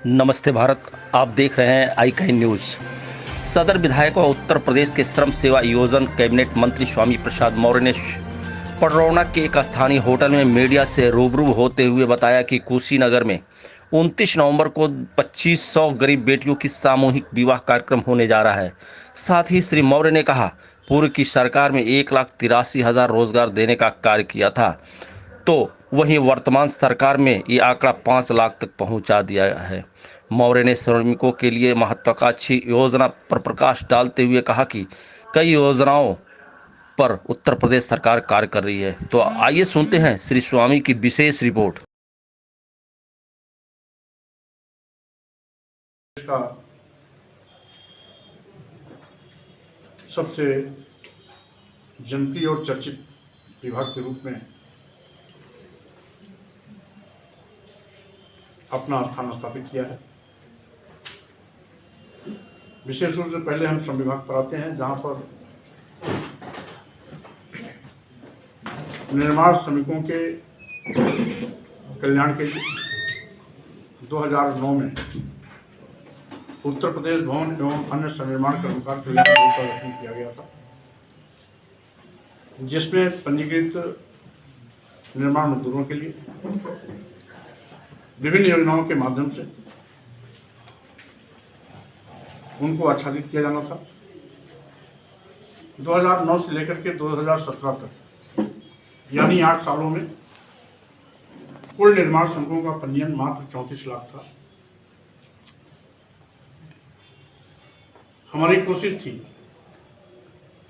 नमस्ते भारत। आप देख रहे हैं आई काइन न्यूज। सदर विधायक व उत्तर प्रदेश के श्रम सेवा योजना कैबिनेट मंत्री स्वामी प्रसाद मौर्य ने पडरौना के एक स्थानीय होटल में मीडिया से रूबरू होते हुए बताया कि कुशीनगर में 29 नवंबर को 2500 गरीब बेटियों की सामूहिक विवाह कार्यक्रम होने जा रहा है। साथ ही श्री मौर्य ने कहा, पूर्व की सरकार में 1,83,000 रोजगार देने का कार्य किया था, तो वहीं वर्तमान सरकार में ये आंकड़ा 5 लाख तक पहुंचा दिया है। मौर्य ने श्रमिकों के लिए महत्वाकांक्षी योजना पर प्रकाश डालते हुए कहा कि कई योजनाओं पर उत्तर प्रदेश सरकार कार्य कर रही है। तो आइए सुनते हैं श्री स्वामी की विशेष रिपोर्ट। का सबसे जनप्रिय और चर्चित विभाग के रूप में अपना स्थान स्थापित किया है। विशेष रूप से पहले हम श्रम विभाग पर आते हैं, जहां पर निर्माण श्रमिकों के कल्याण के लिए 2009 में उत्तर प्रदेश भवन एवं अन्य संनिर्माण कर्मकार कल्याण बोर्ड का गठन किया गया था, जिसमें पंजीकृत निर्माण मजदूरों के लिए विभिन्न योजनाओं के माध्यम से उनको आच्छादित किया जाना था। 2009 से लेकर के 2017 तक, यानी 8 सालों में कुल निर्माण श्रमिकों का पंजीयन मात्र 34 लाख था। हमारी कोशिश थी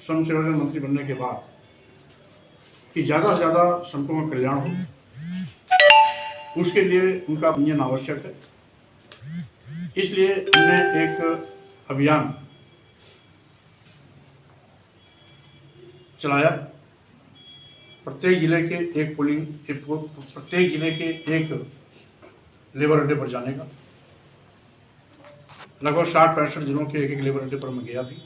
श्रम सेवा मंत्री बनने के बाद कि ज्यादा से ज्यादा श्रमिकों का कल्याण हो, उसके लिए उनका पंजीयन आवश्यक है। इसलिए हमने एक अभियान चलाया। प्रत्येक जिले के प्रत्येक जिले के एक लेबर अड्डे पर जाने का। लगभग 60-65 जिलों के एक लेबर अड्डे पर मैं गया भी,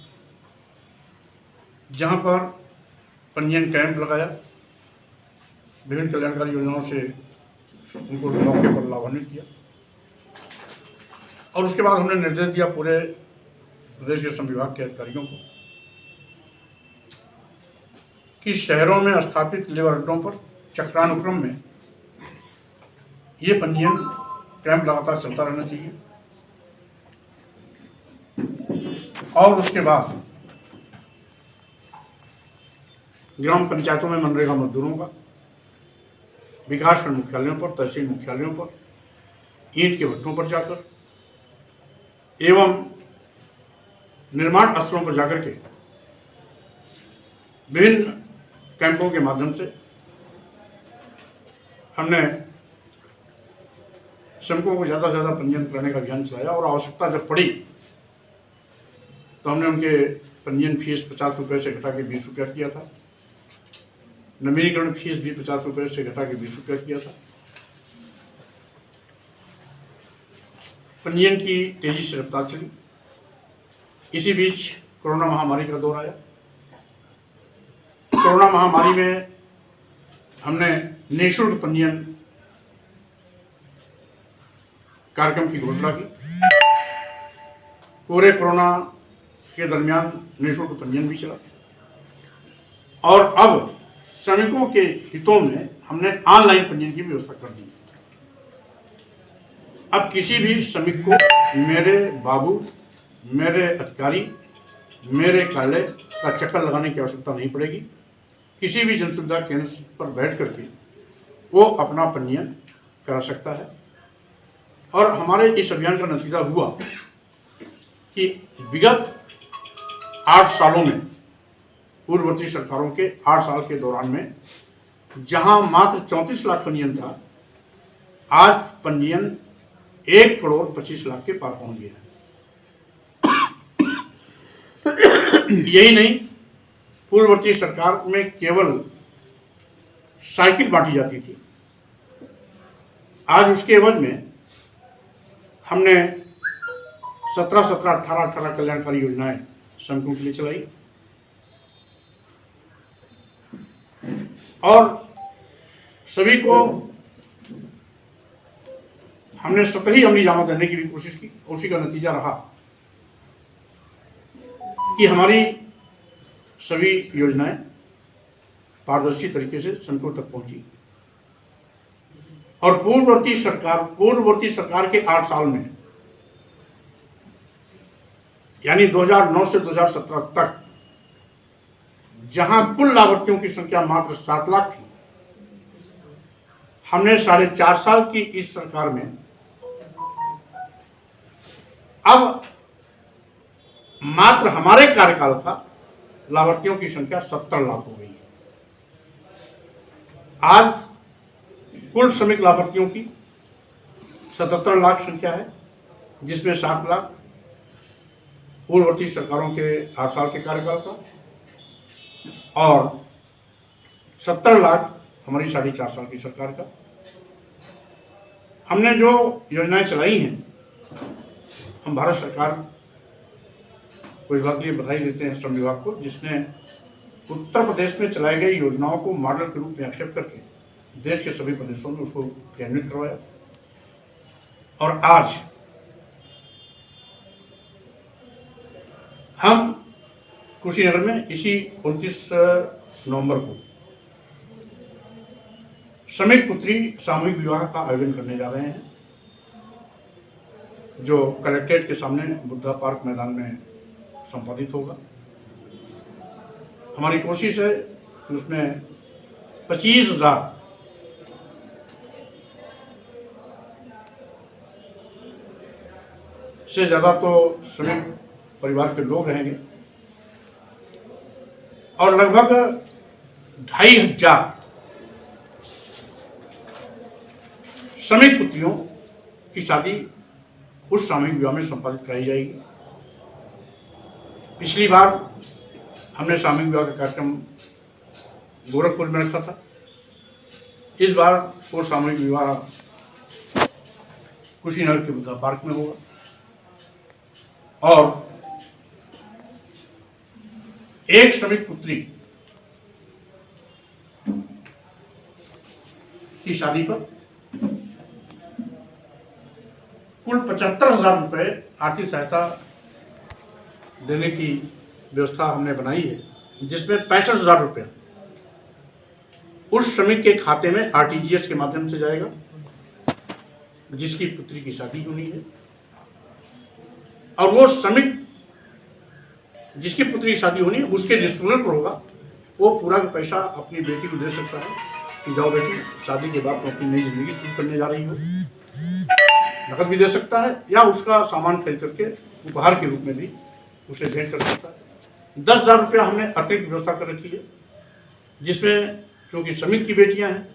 जहां पर पंजीयन कैंप लगाया, विभिन्न कल्याणकारी योजनाओं से उनको मौके पर लाभान्वित किया, और उसके बाद हमने निर्देश दिया पूरे प्रदेश के श्रम विभाग के अधिकारियों को कि शहरों में स्थापित लेबर अड्डों पर चक्रानुक्रम में ये पंजीयन कैंप लगातार चलता रहना चाहिए, और उसके बाद ग्राम पंचायतों में मनरेगा मजदूरों का विकासखंड मुख्यालयों पर, तहसील मुख्यालयों पर, ईंट के भट्टों पर जाकर एवं निर्माण स्थलों पर जाकर के विभिन्न कैंपों के माध्यम से हमने श्रमिकों को ज्यादा से ज्यादा पंजीयन करने का अभियान चलाया। और आवश्यकता जब पड़ी तो हमने उनके पंजीयन फीस 50 रुपये से घटा के 20 रुपया किया था। नवीनीकरण फीस भी 50 रुपये से घटा के 20 रुपया किया था। पंजीयन की तेजी से रफ्तार चली। इसी बीच कोरोना महामारी का दौर आया। कोरोना महामारी में हमने निःशुल्क पंजीयन कार्यक्रम की घोषणा की। पूरे कोरोना के दरमियान निःशुल्क पंजीयन भी चला, और अब श्रमिकों के हितों में हमने ऑनलाइन पंजीयन की व्यवस्था कर दी। अब किसी भी श्रमिक को मेरे बाबू, मेरे अधिकारी, मेरे कार्यालय का चक्कर लगाने की आवश्यकता नहीं पड़ेगी। किसी भी जन सुविधा केंद्र पर बैठ करके वो अपना पंजीयन करा सकता है। और हमारे इस अभियान का नतीजा हुआ कि विगत 8 सालों में, पूर्ववर्ती सरकारों के 8 साल के दौरान में, जहां मात्र 34 लाख पंजीयन था, आज पंजीयन 1,25,00,000 के पार पहुंच गया है। यही नहीं, पूर्ववर्ती सरकार में केवल साइकिल बांटी जाती थी, आज उसके एवज में हमने 17-17, 18-18 कल्याणकारी योजनाएं श्रमिकों के लिए चलाई, और सभी को हमने सतही अमली जामा देने की भी कोशिश की। उसी का नतीजा रहा कि हमारी सभी योजनाएं पारदर्शी तरीके से श्रमिकों तक पहुंची और पूर्ववर्ती सरकार के 8 साल में, यानी 2009 से 2017 तक, जहां कुल लाभार्थियों की संख्या मात्र 7 लाख थी, हमने 4.5 साल की इस सरकार में अब मात्र हमारे कार्यकाल का लाभार्थियों की संख्या 70 लाख हो गई है। आज कुल श्रमिक लाभार्थियों की 77 लाख संख्या है, जिसमें 7 लाख पूर्ववर्ती सरकारों के 8 साल के कार्यकाल का और 70 लाख हमारी 4.5 साल की सरकार का। हमने जो योजनाएं चलाई हैं, हम भारत सरकार को इस बात के लिए बधाई देते हैं श्रम विभाग को, जिसने उत्तर प्रदेश में चलाई गई योजनाओं को मॉडल के रूप में एक्सेप्ट करके देश के सभी प्रदेशों में उसको क्रियान्वित करवाया। और आज हम कुशीनगर में इसी 29 नवंबर को श्रमिक पुत्री सामूहिक विवाह का आयोजन करने जा रहे हैं, जो कलेक्ट्रेट के सामने बुद्धा पार्क मैदान में संपादित होगा। हमारी कोशिश है कि उसमें 25,000 से ज्यादा तो श्रमिक परिवार के लोग रहेंगे और लगभग 2,500 श्रमिक पुत्रियों की शादी उस सामूहिक विवाह में संपादित कराई जाएगी। पिछली बार हमने सामूहिक विवाह का कार्यक्रम गोरखपुर में रखा था। इस बार वो सामूहिक विवाह कुशीनगर के बुद्धा पार्क में होगा और एक श्रमिक पुत्री की शादी पर कुल 75,000 रुपए आर्थिक सहायता देने की व्यवस्था हमने बनाई है, जिसमें 65,000 रुपया उस श्रमिक के खाते में आरटीजीएस के माध्यम से जाएगा जिसकी पुत्री की शादी होनी है, और वो श्रमिक जिसकी पुत्री की शादी होनी है उसके डिस्पोजल पर होगा। वो पूरा का पैसा अपनी बेटी को दे सकता है कि जाओ बेटी, शादी के बाद तो अपनी नई जिंदगी शुरू करने जा रही हो। नकद भी दे सकता है या उसका सामान खरीद करके उपहार के रूप में भी उसे भेंट कर सकता है। 10,000 रुपया हमने अतिरिक्त व्यवस्था कर रखी है, जिसमें क्योंकि श्रमिक की बेटियां हैं,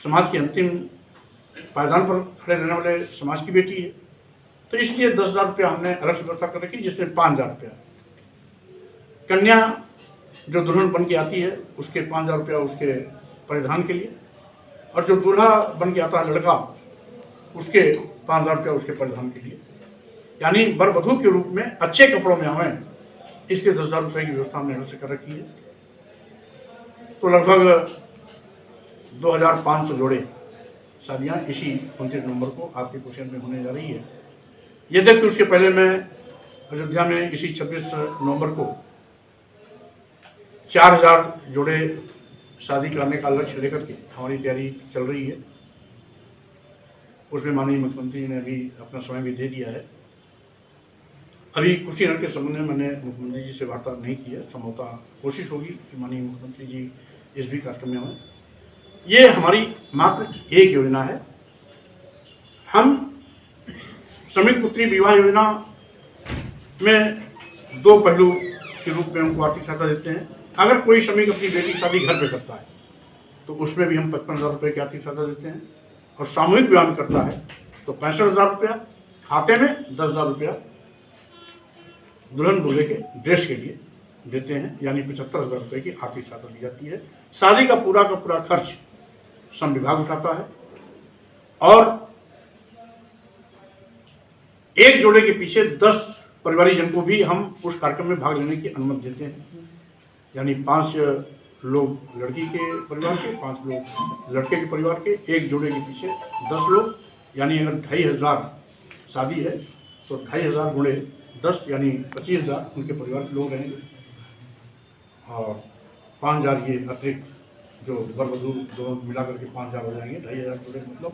समाज के अंतिम पायदान पर खड़े रहने वाले समाज की बेटी है, तो इसलिए 10,000 रुपया हमने अलग से व्यवस्था कर रखी, जिसमें 5,000 रुपया कन्या जो दुल्हन बन के आती है उसके 5,000 रुपया उसके परिधान के लिए, और जो दूल्हा बन के आता है लड़का उसके 5,000 रुपया उसके परिधान के लिए, यानी वर वधू के रूप में अच्छे कपड़ों में आए, इसके 10,000 रुपये की व्यवस्था हमने अलग से कर रखी है। तो लगभग 2,500 जोड़े शादियां इसी 29 नवंबर को आपके कुशीनगर में होने जा रही है। यद्यपि उसके पहले मैं अयोध्या में इसी 26 नवंबर को 4,000 जोड़े शादी कराने का लक्ष्य लेकर के हमारी तैयारी चल रही है। उसमें माननीय मुख्यमंत्री ने अभी अपना समय भी दे दिया है। अभी कुशीनगर के संबंध में मैंने मुख्यमंत्री जी से वार्ता नहीं की है, संभवतः कोशिश होगी कि माननीय मुख्यमंत्री जी इस भी कार्यक्रम में आए। ये हमारी मात्र एक योजना है। हम श्रमिक पुत्री विवाह योजना में 2 पहलू के रूप में उनको आर्थिक सहायता देते हैं। अगर कोई श्रमिक अपनी बेटी की शादी घर पे करता है तो उसमें भी हम 55,000 रुपये की आर्थिक सहायता देते हैं, और सामूहिक विवाह में करता है तो 65,000 रुपया खाते में, 10,000 रुपया दुल्हन दूल्हे के ड्रेस के लिए देते हैं, यानी 75,000 रुपये की आर्थिक सहायता दी जाती है। शादी का पूरा खर्च श्रम विभाग उठाता है, और एक जोड़े के पीछे 10 परिवारीजन को भी हम उस कार्यक्रम में भाग लेने की अनुमति देते हैं, यानी 5 लोग लड़की के परिवार के, 5 लोग लड़के के परिवार के, एक जोड़े के पीछे 10 लोग यानी अगर 2500 शादी है तो 2500 गुणे 10 यानी 25,000 उनके परिवार के लोग रहेंगे, और 5,000 ये अतिरिक्त जो वर वधू दोनों मिला करके 5,000 हो जाएंगे। 2,500 जोड़े मतलब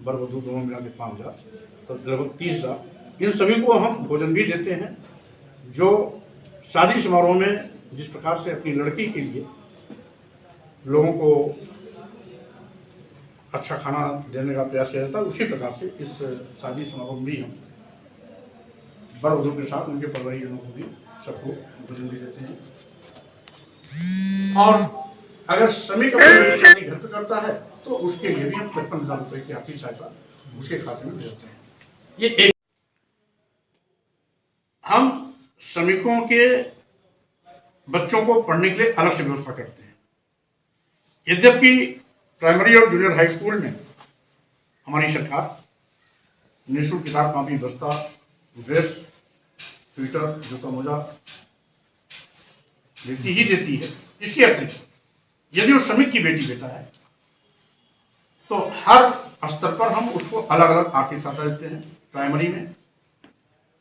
वर वधू दोनों मिला के 5,000, तो लगभग 30,000। इन सभी को हम भोजन भी देते हैं, जो शादी समारोह में जिस प्रकार से अपनी लड़की के लिए लोगों को अच्छा खाना देने का प्रयास किया जाता है, उसी प्रकार से इस शादी समारोह में भी हम वर वधू के साथ उनके परिवारजनों को भी सबको भोजन भी देते हैं। और अगर श्रमिक अपनी शादी घर पे करता है तो उसके लिए भी हम 55,000 रुपये की आर्थिक सहायता उसके खाते में भेजते हैं। ये एक हम श्रमिकों के बच्चों को पढ़ने के लिए अलग से व्यवस्था करते हैं। यद्यपि प्राइमरी और जूनियर हाई स्कूल में हमारी सरकार निःशुल्क किताब कॉपी बस्ता ड्रेस स्वेटर जूता मोजा देती ही देती है। इसके अतिरिक्त यदि वो श्रमिक की बेटी बेटा है तो हर स्तर पर हम उसको अलग अलग आर्थिक सहायता देते हैं। प्राइमरी में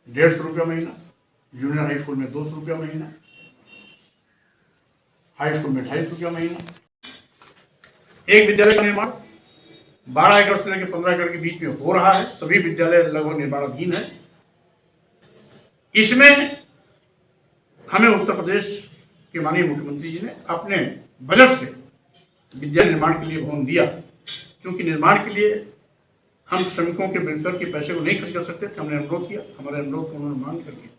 150 रुपया महीना, जूनियर हाई स्कूल में 200 रुपया महीना, हाई स्कूल में 250 रुपया महीना। एक विद्यालय का निर्माण 12 एकड़ से लेकर 15 एकड़ के बीच में हो रहा है। सभी विद्यालय लगभग निर्माणाधीन है। इसमें हमें उत्तर प्रदेश के माननीय मुख्यमंत्री जी ने अपने बजट से विद्यालय निर्माण के लिए भवन दिया, क्योंकि निर्माण के लिए हम श्रमिकों के वेलफेयर के पैसे को नहीं खर्च कर सकते थे। हमने अनुरोध किया, हमारे अनुरोध को उन्होंने मान करके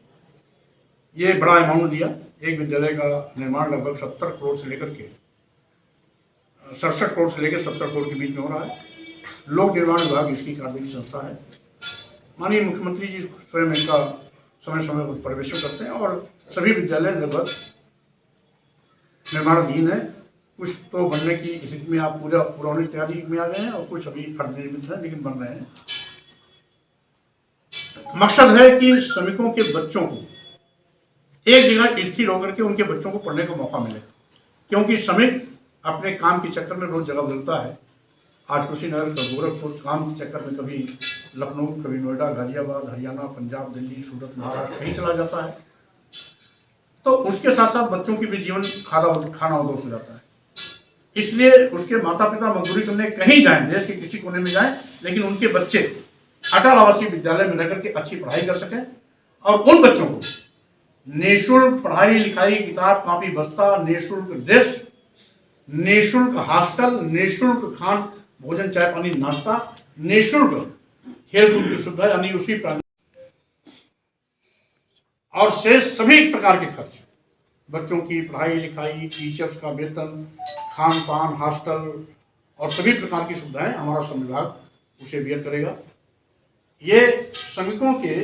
ये बड़ा अमाउंट दिया। एक विद्यालय का निर्माण लगभग 70 करोड़ से लेकर के 67 करोड़ से लेकर 70 करोड़ के बीच में हो रहा है। लोक निर्माण विभाग इसकी कार्यवाही संस्था है। माननीय मुख्यमंत्री जी स्वयं इनका समय समय पर पर्यवेक्षण करते हैं और सभी विद्यालय लगभग निर्माणाधीन है। कुछ तो बनने की स्थिति में आप पुरानी तैयारी में आ गए हैं और कुछ अभी अर्धनिर्मित है लेकिन बन रहे हैं। मकसद है कि श्रमिकों के बच्चों को एक जगह स्थिर होकर के उनके बच्चों को पढ़ने का मौका मिले, क्योंकि श्रमिक अपने काम के चक्कर में रोज जगह बदलता है। आज कुशीनगर, कल गोरखपुर, काम के चक्कर में कभी लखनऊ, कभी नोएडा, गाजियाबाद, हरियाणा, पंजाब, दिल्ली, सूरत, महाराष्ट्र कहीं चला जाता है। तो उसके साथ साथ बच्चों की भी जीवन खाना उदोष हो जाता है। इसलिए उसके माता पिता मजदूरी करने कहीं जाएं, देश के किसी कोने में जाएं, लेकिन उनके बच्चे अटल आवासीय विद्यालय में रहकर के अच्छी पढ़ाई कर सकें और उन बच्चों को निःशुल्क पढ़ाई लिखाई, किताब कॉपी बस्ता, निःशुल्क ड्रेस, निःशुल्क हॉस्टल, निःशुल्क खान भोजन चाय पानी नाश्ता, निःशुल्क खेल कूद की सुविधा यानी उसी और शेष सभी प्रकार के खर्च, बच्चों की पढ़ाई लिखाई, टीचर्स का वेतन, खान पान, हॉस्टल और सभी प्रकार की सुविधाएं हमारा श्रम विभाग उसे बेयर करेगा। ये श्रमिकों के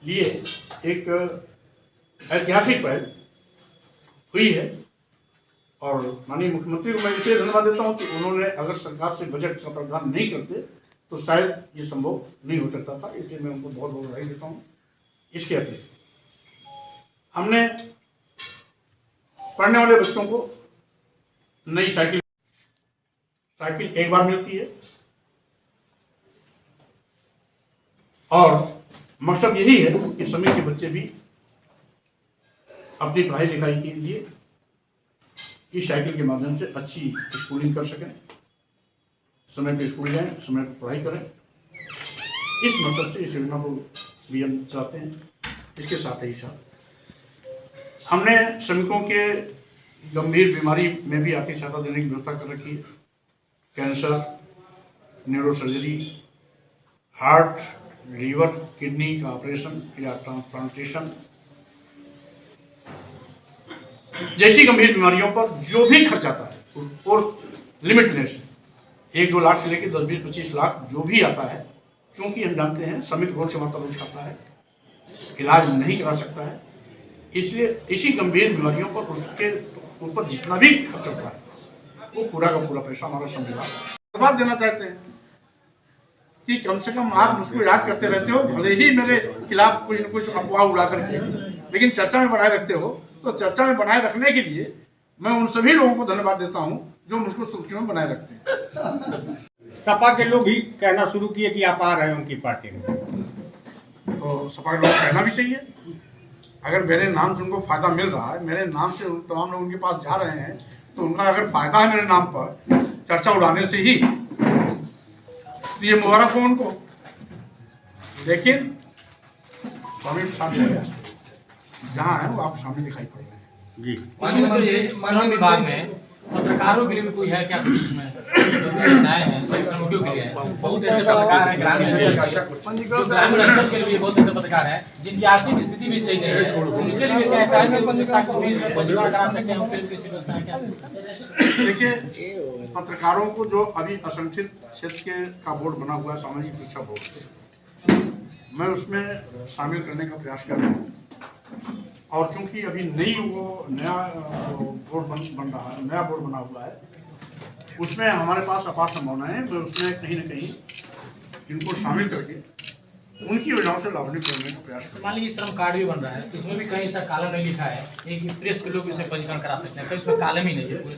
लिए एक ऐतिहासिक पहल हुई है और माननीय मुख्यमंत्री को मैं इसलिए धन्यवाद देता हूं कि उन्होंने अगर सरकार से बजट का प्रावधान नहीं करते तो शायद ये संभव नहीं हो सकता था। इसलिए मैं उनको बहुत बहुत बधाई देता हूँ। इसके अतिरिक्त हमने पढ़ने वाले बच्चों को नई साइकिल एक बार मिलती है और मकसद यही है कि श्रमिक के बच्चे भी अपनी पढ़ाई लिखाई के लिए इस साइकिल के माध्यम से अच्छी स्कूलिंग कर सकें, समय पे स्कूल जाएं, समय पर पढ़ाई करें। इस मकसद से इस योजना को भी हम चाहते हैं। इसके साथ ही साथ हमने श्रमिकों के गंभीर बीमारी में भी आर्थिक सहायता देने की व्यवस्था कर रखी है। Cancer, neuro surgery, heart, liver, kidney का ऑपरेशन या ट्रांसप्लांटेशन जैसी गंभीर बीमारियों पर जो भी खर्च आता है और लिमिटलेस 1-2 लाख से लेकर 10-20-25 लाख जो भी आता है, क्योंकि हम जानते हैं श्रमिक रोज से मात्रा रोज खाता है, इलाज नहीं करा सकता है, इसलिए इसी गंभीर बीमारियों पर उसके ऊपर जितना भी खर्च होता है वो पूरा का पूरा पैसा हमारा श्रम विभाग धन्यवाद देना चाहते हैं कि कम से कम आप मुझको याद करते रहते हो। भले ही मेरे खिलाफ कुछ न कुछ अफवाह उड़ा करके, लेकिन चर्चा में बनाए रखते हो। तो चर्चा में बनाए रखने के लिए मैं उन सभी लोगों को धन्यवाद देता हूं जो मुझको सुर्खियों में बनाए रखते हैं। सपा के लोग ही कहना शुरू किए कि आप आ रहे हैं उनकी पार्टी में। तो सपा के लोग कहना भी चाहिए। अगर मेरे नाम से उनको फायदा मिल रहा है, मेरे नाम से तमाम लोग उनके पास जा रहे हैं, तो उनका अगर फायदा है मेरे नाम पर चर्चा उड़ाने से ही, तो ये मुबारक हो उनको। लेकिन स्वामी प्रसाद जहाँ है वो आप सामने दिखाई पड़ रहे हैं जी। श्रम विभाग में पत्रकारों के लिए भी कोई है क्या? योजनाएं हैं श्रमिकों के लिए, बहुत ऐसे पत्रकार हैं ग्रामीण अंचल के लिए, बहुत ऐसे पत्रकार हैं जिनकी आर्थिक स्थिति भी सही नहीं है, उनके लिए क्या ऐसा है कि पंजीकरण करा सकते हैं? उनके लिए किसी व्यवस्था है क्या? देखिए, पत्रकारों को जो अभी असंगठित क्षेत्र का बोर्ड बना हुआ है, सामाजिक सुरक्षा बोर्ड, मैं उसमें शामिल करने का प्रयास कर रहा हूँ। और चूंकि अभी नया बोर्ड बन रहा है, नया बोर्ड बना हुआ है, उसमें हमारे पास अपार संभावनाएं हैं। मैं उसमें कहीं न कहीं इनको शामिल करके उनकी योजनाओं से लाभान्वित करने का प्रयास करूँ। मान लीजिए श्रम कार्ड भी बन रहा है, तो उसमें भी कहीं ऐसा कॉलम नहीं लिखा है एक प्रेस के लोग इसे पंजीकरण करा सकते हैं, कहीं उसमें कॉलम ही नहीं है पूरे।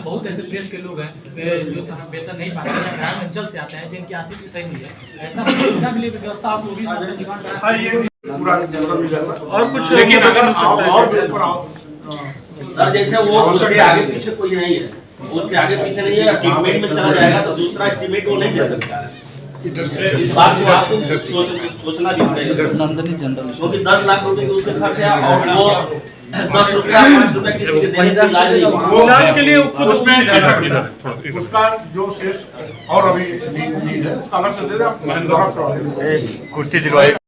बहुत ऐसे प्रेस के लोग हैं जो वेतन नहीं पाते हैं, ग्रामीण अंचल से आते हैं, जिनकी आर्थिक स्थिति सही नहीं है, ऐसा योजना के लिए व्यवस्था आपको भी पंजीकरण करा। और कुछ, लेकिन अगर और भी ऊपर आओ सर, जैसे वो उसके आगे पीछे कोई नहीं है, उसके आगे पीछे नहीं है, एस्टीमेट में चला जाएगा तो दूसरा एस्टीमेट वो नहीं दे सकता है। इधर से इस बात को आपको सोचना भी पड़ेगा, क्योंकि 10 लाख रुपए की उसके खर्च है और वो 10 रुपया 5 रुपया किसी के देने से इलाज नहीं होगा। इलाज के लिए उसमें उसका जो शेष और अभी नीड है उसका अलग से दे दे, आप कुर्सी दिलवाइए।